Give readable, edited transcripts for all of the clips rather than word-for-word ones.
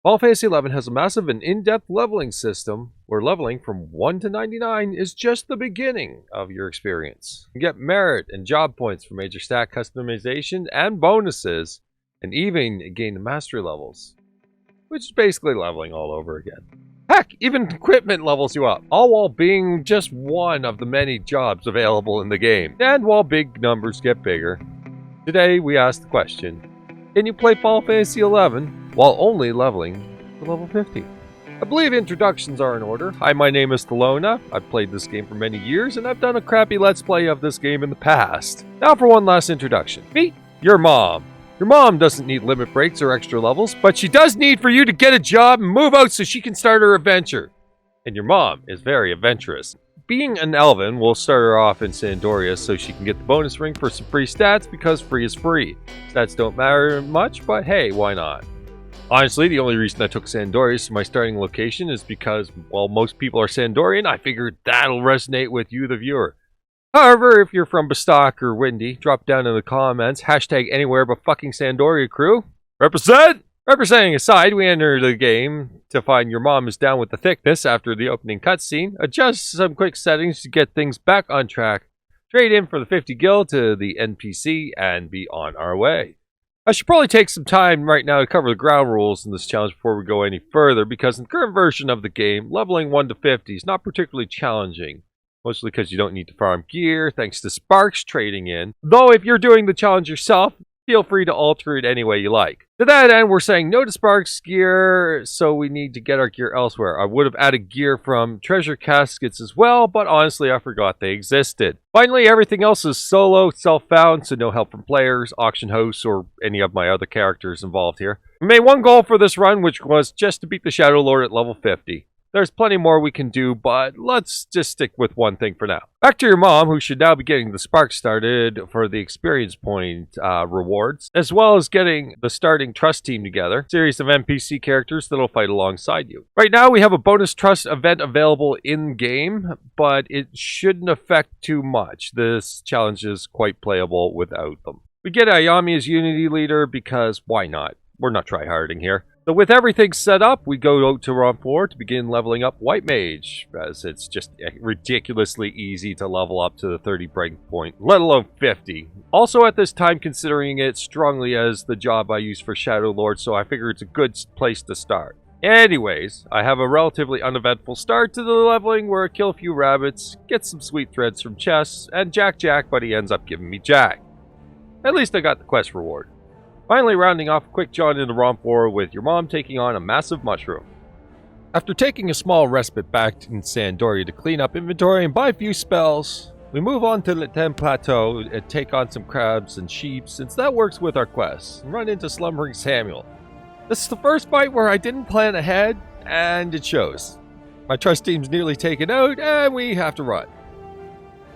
Final Fantasy XI has a massive and in-depth leveling system where leveling from 1 to 99 is just the beginning of your experience. You get merit and job points for major stat customization and bonuses, and even gain the mastery levels, which is basically leveling all over again. Heck, even equipment levels you up, all while being just one of the many jobs available in the game, and while big numbers get bigger. Today we ask the question, can you play Final Fantasy XI while only leveling to level 50? I believe introductions are in order. Hi, my name is Thelona. I've played this game for many years, and I've done a crappy Let's Play of this game in the past. Now for one last introduction. Meet your mom. Your mom doesn't need limit breaks or extra levels, but she does need for you to get a job and move out so she can start her adventure. And your mom is very adventurous. Being an elven, we'll start her off in Sandoria so she can get the bonus ring for some free stats because free is free. Stats don't matter much, but hey, why not? Honestly, the only reason I took Sandoria as my starting location is because, well, most people are Sandorian. I figured that'll resonate with you, the viewer. However, if you're from Bastock or Windy, drop down in the comments, hashtag anywhere but fucking Sandoria crew. Represent! Representing aside, we enter the game to find your mom is down with the thickness after the opening cutscene, adjust some quick settings to get things back on track, trade in for the 50 gil to the NPC, and be on our way. I should probably take some time right now to cover the ground rules in this challenge before we go any further, because in the current version of the game, leveling 1 to 50 is not particularly challenging. Mostly because you don't need to farm gear, thanks to sparks trading in. Though if you're doing the challenge yourself, feel free to alter it any way you like. To that end, we're saying no to sparks gear, so we need to get our gear elsewhere. I would have added gear from treasure caskets as well, but honestly I forgot they existed. Finally, everything else is solo, self-found, so no help from players, auction hosts, or any of my other characters involved here. We made one goal for this run, which was just to beat the Shadow Lord at level 50. There's plenty more we can do, but let's just stick with one thing for now. Back to your mom, who should now be getting the spark started for the experience point rewards, as well as getting the starting trust team together, series of NPC characters that'll fight alongside you. Right now, we have a bonus trust event available in-game, but it shouldn't affect too much. This challenge is quite playable without them. We get Ayami as Unity leader because why not? We're not tryharding here. So with everything set up, we go to Ron 4 to begin leveling up White Mage, as it's just ridiculously easy to level up to the 30 break point, let alone 50. Also at this time, considering it strongly as the job I use for Shadow Lord, so I figure it's a good place to start. Anyways, I have a relatively uneventful start to the leveling where I kill a few rabbits, get some sweet threads from chests, and Jack, but he ends up giving me Jack. At least I got the quest reward. Finally rounding off a quick jaunt into Romp 4 with your mom taking on a massive mushroom. After taking a small respite back in Sandoria to clean up inventory and buy a few spells, we move on to Le Tem Plateau and take on some crabs and sheep since that works with our quests, and run into Slumbering Samuel. This is the first fight where I didn't plan ahead, and it shows. My trust team's nearly taken out, and we have to run.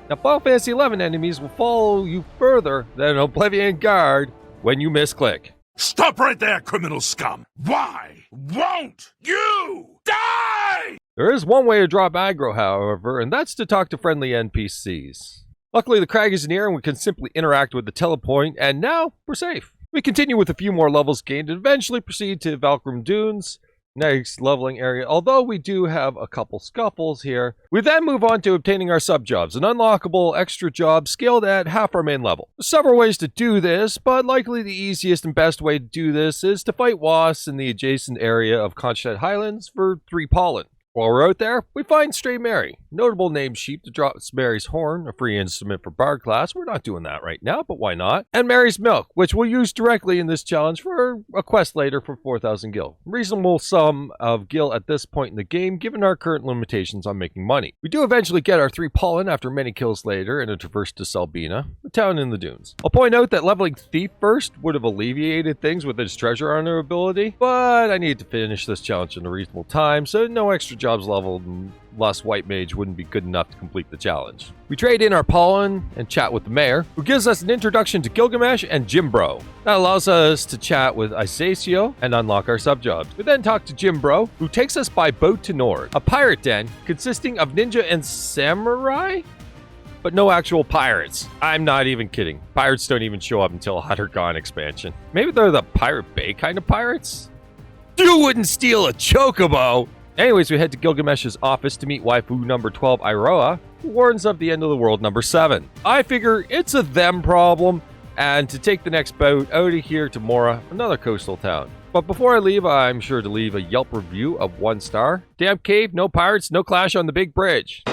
Now Final Fantasy XI enemies will follow you further than an Oblivion Guard when you misclick. Stop right there, criminal scum! Why won't you die? There is one way to drop aggro, however, and that's to talk to friendly NPCs. Luckily, the crag is near and we can simply interact with the telepoint, and now we're safe. We continue with a few more levels gained and eventually proceed to Valkyrum Dunes, next leveling area, although we do have a couple scuffles here. We then move on to obtaining our subjobs, an unlockable extra job scaled at half our main level. There's several ways to do this, but likely the easiest and best way to do this is to fight wasps in the adjacent area of Conchette Highlands for 3 pollen. While we're out there, we find Stray Mary, notable named sheep to drop Mary's horn, a free instrument for Bard class. We're not doing that right now, but why not? And Mary's milk, which we'll use directly in this challenge for a quest later for 4,000 gil. Reasonable sum of gil at this point in the game, given our current limitations on making money. We do eventually get our 3 pollen after many kills later in a traverse to Selbina, a town in the dunes. I'll point out that leveling Thief first would have alleviated things with its treasure hunter ability, but I needed to finish this challenge in a reasonable time, so no extra jobs leveled and less White Mage wouldn't be good enough to complete the challenge. We trade in our pollen and chat with the mayor, who gives us an introduction to Gilgamesh and Jimbro. That allows us to chat with Isacio and unlock our subjobs. We then talk to Jimbro, who takes us by boat to Norg, a pirate den consisting of ninja and samurai, but no actual pirates. I'm not even kidding. Pirates don't even show up until Hunter Gone expansion. Maybe they're the Pirate Bay kind of pirates? You wouldn't steal a chocobo! Anyways, we head to Gilgamesh's office to meet waifu number 12, Iroha, who warns of the end of the world number 7. I figure it's a them problem, and to take the next boat out of here to Mora, another coastal town. But before I leave, I'm sure to leave a Yelp review of 1 star. Damn cave, no pirates, no clash on the big bridge.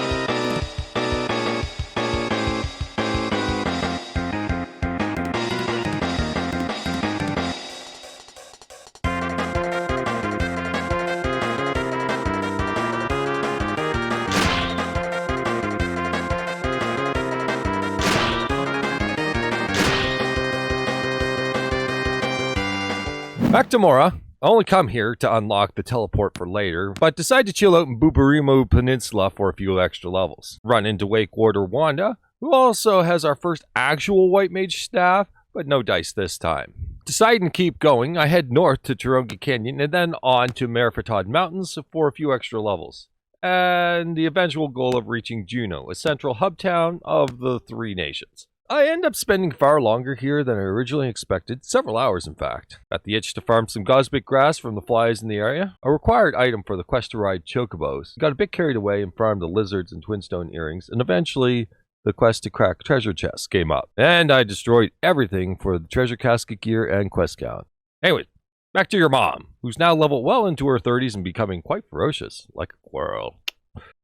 Back to Mora. I only come here to unlock the teleport for later, but decide to chill out in Bubarimo Peninsula for a few extra levels. Run into Wake Warder Wanda, who also has our first actual White Mage staff, but no dice this time. Deciding to keep going, I head north to Taronga Canyon and then on to Marifatad Mountains for a few extra levels. And the eventual goal of reaching Juno, a central hub town of the 3 nations. I end up spending far longer here than I originally expected, several hours in fact. Got the itch to farm some Gosmic grass from the flies in the area, a required item for the quest to ride chocobos. Got a bit carried away and farmed the lizards and twinstone earrings, and eventually the quest to crack treasure chests came up. And I destroyed everything for the treasure casket gear and quest count. Anyway, back to your mom, who's now level well into her 30s and becoming quite ferocious, like a squirrel.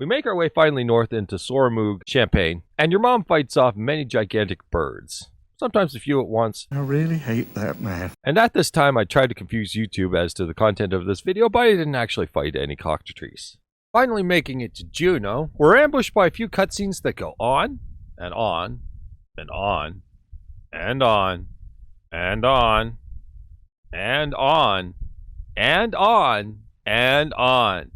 We make our way finally north into Soramug, Champagne, and your mom fights off many gigantic birds. Sometimes a few at once. I really hate that man. And at this time I tried to confuse YouTube as to the content of this video, but I didn't actually fight any cockatrices. Finally making it to Juno, we're ambushed by a few cutscenes that go on, and on, and on, and on, and on, and on, and on, and on.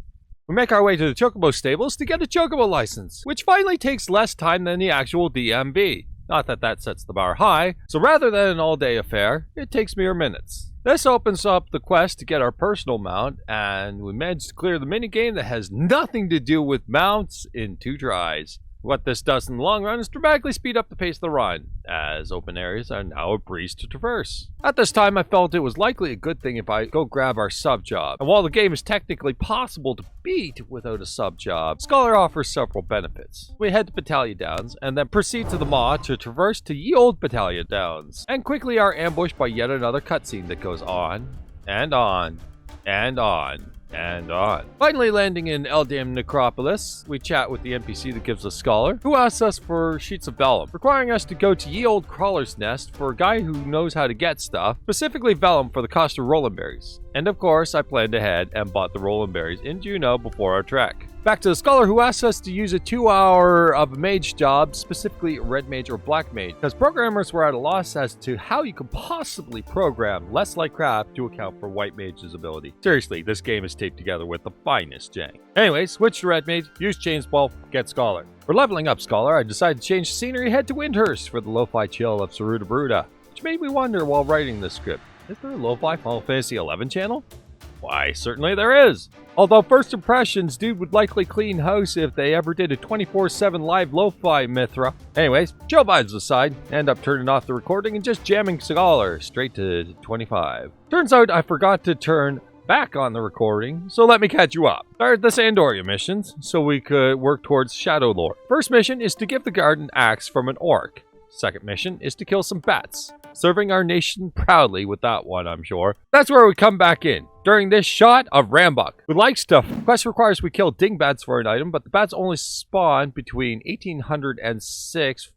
We make our way to the Chocobo stables to get a Chocobo license, which finally takes less time than the actual DMB. Not that that sets the bar high, so rather than an all-day affair, it takes mere minutes. This opens up the quest to get our personal mount, and we manage to clear the minigame that has nothing to do with mounts in 2 tries. What this does in the long run is dramatically speed up the pace of the run, as open areas are now a breeze to traverse. At this time, I felt it was likely a good thing if I go grab our Subjob. And while the game is technically possible to beat without a Subjob, Scholar offers several benefits. We head to Battalion Downs, and then proceed to the Maw to traverse to ye old Battalion Downs, and quickly are ambushed by yet another cutscene that goes on, and on, and on, and on. Finally landing in Eldam Necropolis, we chat with the NPC that gives us Scholar, who asks us for sheets of vellum, requiring us to go to ye old Crawler's Nest for a guy who knows how to get stuff, specifically vellum for the cost of Roland Berries. And of course, I planned ahead and bought the Roland Berries in Juno before our trek. Back to the Scholar, who asks us to use a 2-hour of a mage job, specifically red mage or black mage, because programmers were at a loss as to how you could possibly program less like crap to account for white mage's ability. Seriously, this game is taped together with the finest jank. Anyway, switch to red mage, use Chainsball, get Scholar. For leveling up Scholar, I decided to change scenery, head to Windhurst for the lo-fi chill of Saruda Bruda, which made me wonder while writing this script, is there a lo-fi Final Fantasy XI channel? Why, certainly there is. Although first impressions, dude would likely clean house if they ever did a 24/7 live lo-fi Mithra. Anyways, chill vibes aside, end up turning off the recording and just jamming Scholar straight to 25. Turns out I forgot to turn back on the recording, so let me catch you up. Started the Sandoria missions, so we could work towards Shadow Lord. First mission is to give the guard an axe from an orc. Second mission is to kill some bats. Serving our nation proudly with that one, I'm sure. That's where we come back in. During this shot of Rambuk, who likes stuff. Quest requires we kill dingbats for an item, but the bats only spawn between 1800 and 6.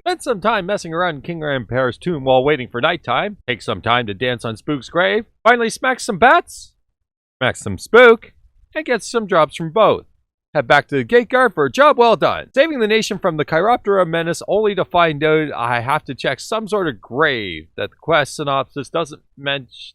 Spend some time messing around in King Rampar's tomb while waiting for nighttime. Take some time to dance on Spook's grave. Finally smack some bats, smack some Spook, and get some drops from both. Head back to the gate guard for a job well done. Saving the nation from the Chiroptera menace only to find out I have to check some sort of grave that the quest synopsis doesn't mention.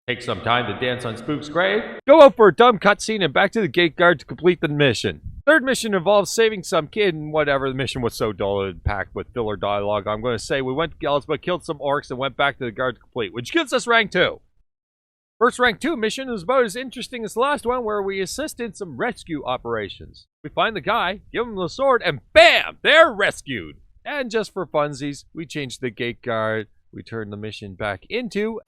Take some time to dance on Spook's grave. Go out for a dumb cutscene and back to the gate guard to complete the mission. Third mission involves saving some kid and whatever. The mission was so dull and packed with filler dialogue. I'm going to say we went to Gelsba, killed some orcs, and went back to the guard to complete, which gives us rank 2. First rank 2 mission is about as interesting as the last one, where we assist in some rescue operations. We find the guy, give him the sword, and BAM! They're rescued! And just for funsies, we change the gate guard we turn the mission back into.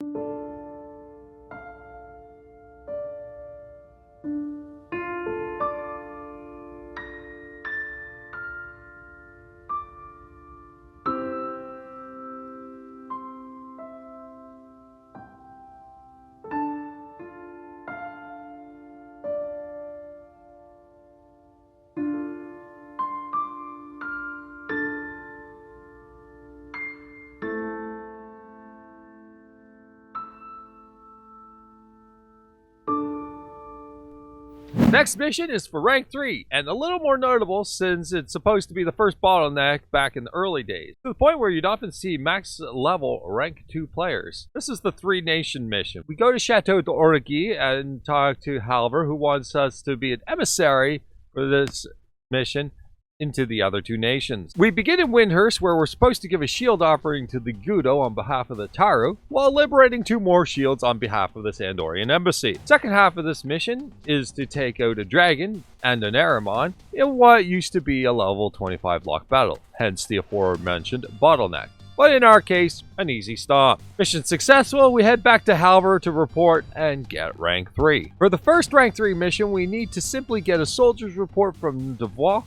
Next mission is for rank 3, and a little more notable since it's supposed to be the first bottleneck back in the early days, to the point where you'd often see max level rank 2 players. This is the 3 Nation mission. We go to Chateau d'Orgy and talk to Halver, who wants us to be an emissary for this mission into the other 2 nations. We begin in Windhurst, where we're supposed to give a shield offering to the Gudo on behalf of the Taru, while liberating 2 more shields on behalf of the Sandorian embassy. Second half of this mission is to take out a dragon and an Aramon in what used to be a level 25 lock battle, hence the aforementioned bottleneck. But in our case, an easy stop. Mission successful, we head back to Halver to report and get rank 3. For the first rank 3 mission, we need to simply get a soldier's report from Devois,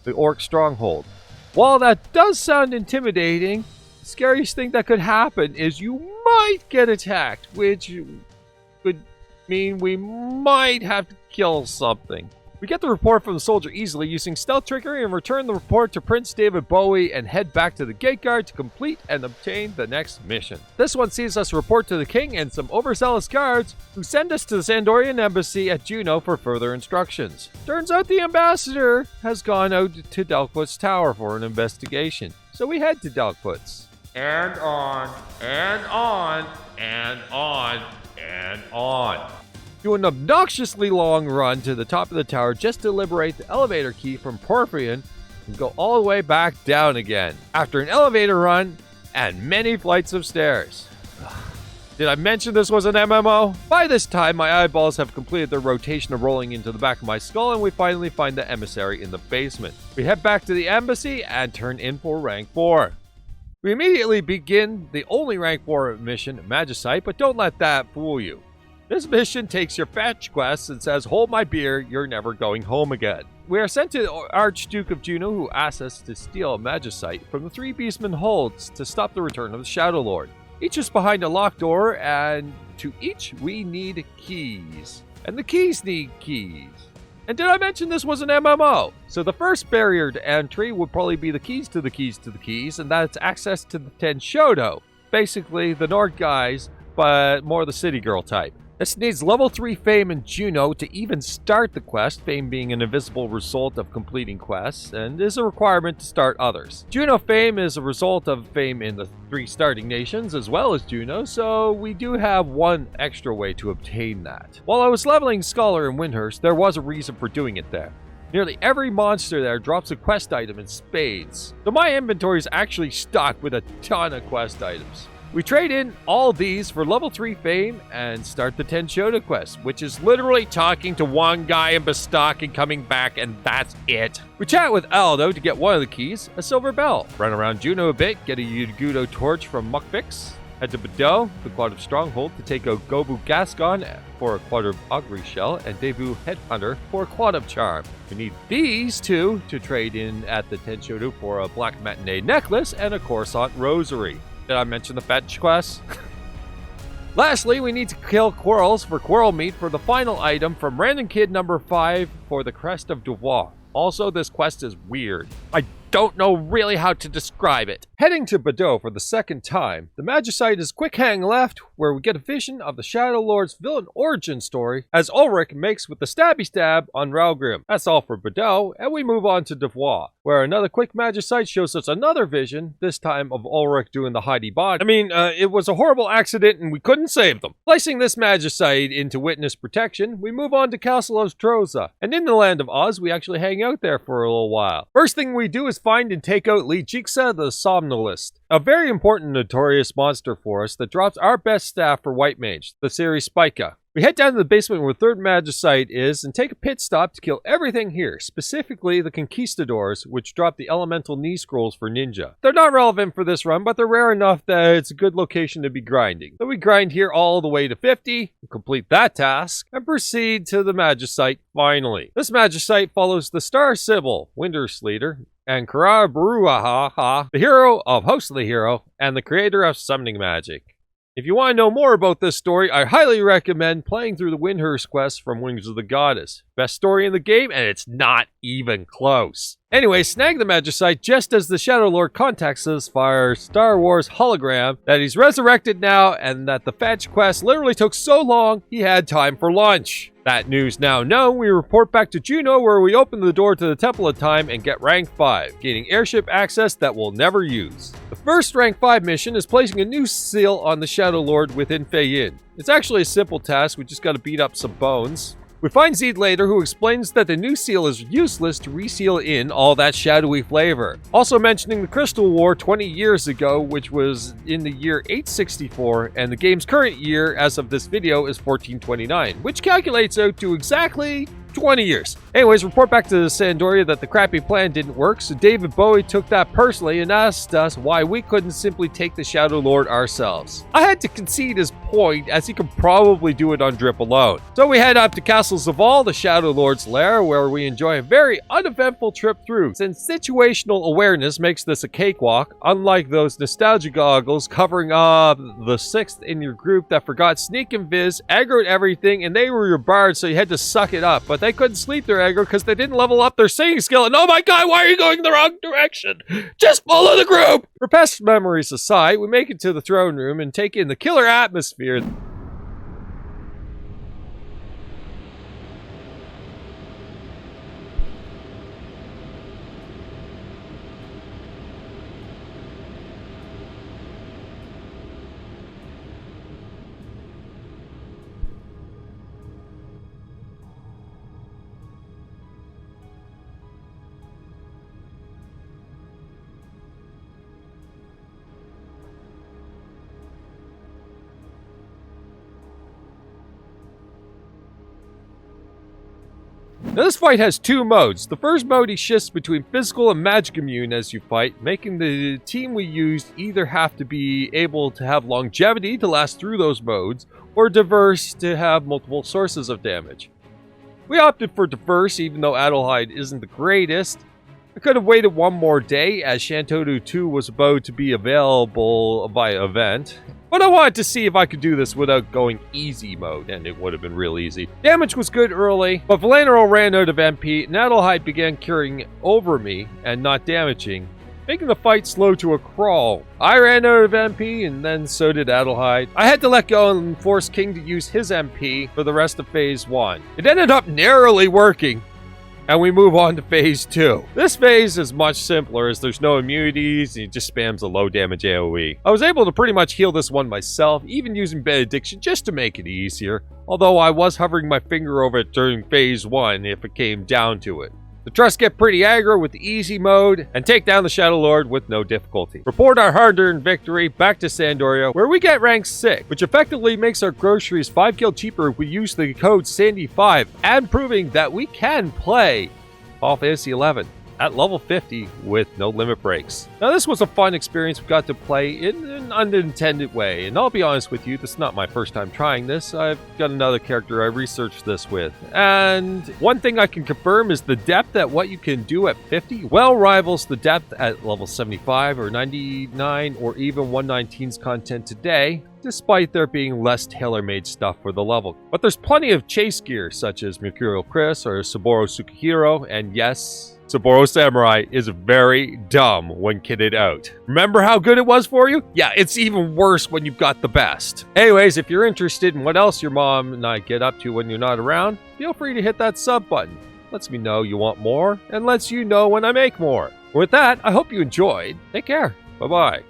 the Orc stronghold. While that does sound intimidating, the scariest thing that could happen is you might get attacked, which could mean we might have to kill something. We get the report from the soldier easily using stealth trickery and return the report to Prince David Bowie and head back to the gate guard to complete and obtain the next mission. This one sees us report to the king and some overzealous guards who send us to the Sandorian embassy at Juno for further instructions. Turns out the ambassador has gone out to Delquit's tower for an investigation, so we head to Delquit's. And on, and on, and on, and on. Do an obnoxiously long run to the top of the tower just to liberate the elevator key from Porphyrion and go all the way back down again. After an elevator run and many flights of stairs. Did I mention this was an MMO? By this time, my eyeballs have completed their rotation of rolling into the back of my skull, and we finally find the emissary in the basement. We head back to the embassy and turn in for rank 4. We immediately begin the only rank 4 mission, Magicite, but don't let that fool you. This mission takes your fetch quest and says, hold my beer, you're never going home again. We are sent to the Archduke of Juno, who asks us to steal a Magicite from the 3 Beastmen holds to stop the return of the Shadow Lord. Each is behind a locked door, and to each we need keys. And the keys need keys. And did I mention this was an MMO? So the first barrier to entry would probably be the keys to the keys to the keys, and that's access to the Tenshodo. Basically, the Norg guys, but more the city girl type. This needs level 3 fame in Juno to even start the quest, fame being an invisible result of completing quests, and is a requirement to start others. Juno fame is a result of fame in the 3 starting nations as well as Juno, so we do have one extra way to obtain that. While I was leveling Scholar in Windhurst, there was a reason for doing it there. Nearly every monster there drops a quest item in spades, so my inventory is actually stocked with a ton of quest items. We trade in all these for level 3 fame and start the Tenshodo quest, which is literally talking to one guy in Bastok and coming back, and that's it. We chat with Aldo to get one of the keys, a silver bell. Run around Juno a bit, get a Yugudo torch from Muckfix. Head to Bedeau, the Quad of Stronghold, to take out Gobu Gascon for a Quad of Augury Shell and Devu Headhunter for a Quad of Charm. We need these 2 to trade in at the Tenshodo for a Black Matinee necklace and a Coruscant Rosary. Did I mention the fetch quest? Lastly, we need to kill Quarrels for Quarrel Meat for the final item from Random Kid number 5 for the Crest of Devois. Also, this quest is weird. I don't know really how to describe it. Heading to Bedeau for the second time, the Magicite is quick hang left, where we get a vision of the Shadow Lord's villain origin story, as Ulrich makes with the stabby stab on Ralgrim. That's all for Bedeau, and we move on to Devois, where another quick Magicite shows us another vision, this time of Ulrich doing the Heidi Bod. It was a horrible accident and we couldn't save them. Placing this Magicite into witness protection, we move on to Castle of Troza, and in the land of Oz, we actually hang out there for a little while. First thing we do is find and take out Lijixa the Somnolist, a very important notorious monster for us that drops our best staff for White Mage, the series Spica. We head down to the basement where the third magicite is and take a pit stop to kill everything here, specifically the conquistadors, which drop the elemental knee scrolls for ninja. They're not relevant for this run, but they're rare enough that it's a good location to be grinding. So we grind here all the way to 50, complete that task, and proceed to the magicite finally. This magicite follows the Star Sibyl, Wintersleader, and Karabaruaha, the hero of Host of the Hero, and the creator of summoning magic. If you want to know more about this story, I highly recommend playing through the Windhurst quest from Wings of the Goddess. Best story in the game, and it's not even close. Anyway, snag the magicite just as the Shadow Lord contacts us via Star Wars hologram that he's resurrected now and that the fetch quest literally took so long he had time for lunch. That news now known, we report back to Juno where we open the door to the Temple of Time and get rank 5, gaining airship access that we'll never use. The first rank 5 mission is placing a new seal on the Shadow Lord within Fei-Yin. It's actually a simple task, we just gotta beat up some bones. We find Zed later, who explains that the new seal is useless to reseal in all that shadowy flavor. Also mentioning the Crystal War 20 years ago, which was in the year 864, and the game's current year as of this video is 1429, which calculates out to exactly 20 years. Anyways, report back to Sandoria that the crappy plan didn't work, so David Bowie took that personally and asked us why we couldn't simply take the Shadow Lord ourselves. I had to concede his point, as he could probably do it on drip alone. So we head up to Castle Zaval, the Shadow Lord's lair, where we enjoy a very uneventful trip through, since situational awareness makes this a cakewalk, unlike those nostalgia goggles covering up the 6th in your group that forgot sneak and viz, aggroed everything, and they were your bards, so you had to suck it up, but they couldn't sleep their aggro because they didn't level up their singing skill, and oh my god, why are you going the wrong direction? Just follow the group! Repressed memories aside, we make it to the throne room and take in the killer atmosphere. Now this fight has two modes. The first mode he shifts between physical and magic immune as you fight, making the team we use either have to be able to have longevity to last through those modes, or diverse to have multiple sources of damage. We opted for diverse even though Adelheid isn't the greatest. I could have waited one more day as Shantodu 2 was about to be available via event. But I wanted to see if I could do this without going easy mode, and it would have been real easy. Damage was good early, but Valanero ran out of MP, and Adelheid began curing over me and not damaging, making the fight slow to a crawl. I ran out of MP, and then so did Adelheid. I had to let go and force King to use his MP for the rest of Phase 1. It ended up narrowly working, and we move on to Phase 2. This phase is much simpler as there's no immunities and he just spams a low damage AoE. I was able to pretty much heal this one myself, even using Benediction just to make it easier, although I was hovering my finger over it during Phase 1 if it came down to it. The Trust get pretty aggro with the easy mode and take down the Shadow Lord with no difficulty. Report our hard-earned victory back to Sandoria where we get rank 6, which effectively makes our groceries 5 gil cheaper if we use the code Sandy5, and proving that we can play Final Fantasy XI at level 50 with no limit breaks. Now this was a fun experience we got to play in an unintended way, and I'll be honest with you, this is not my first time trying this. I've got another character I researched this with, and one thing I can confirm is the depth at what you can do at 50 well rivals the depth at level 75 or 99 or even 119's content today, despite there being less tailor-made stuff for the level. But there's plenty of chase gear such as Mercurial Chris or Saburo Tsukihiro, and yes, Saburo Samurai is very dumb when kitted out. Remember how good it was for you? Yeah, it's even worse when you've got the best. Anyways, if you're interested in what else your mom and I get up to when you're not around, feel free to hit that sub button. Lets me know you want more, and lets you know when I make more. With that, I hope you enjoyed. Take care. Bye-bye.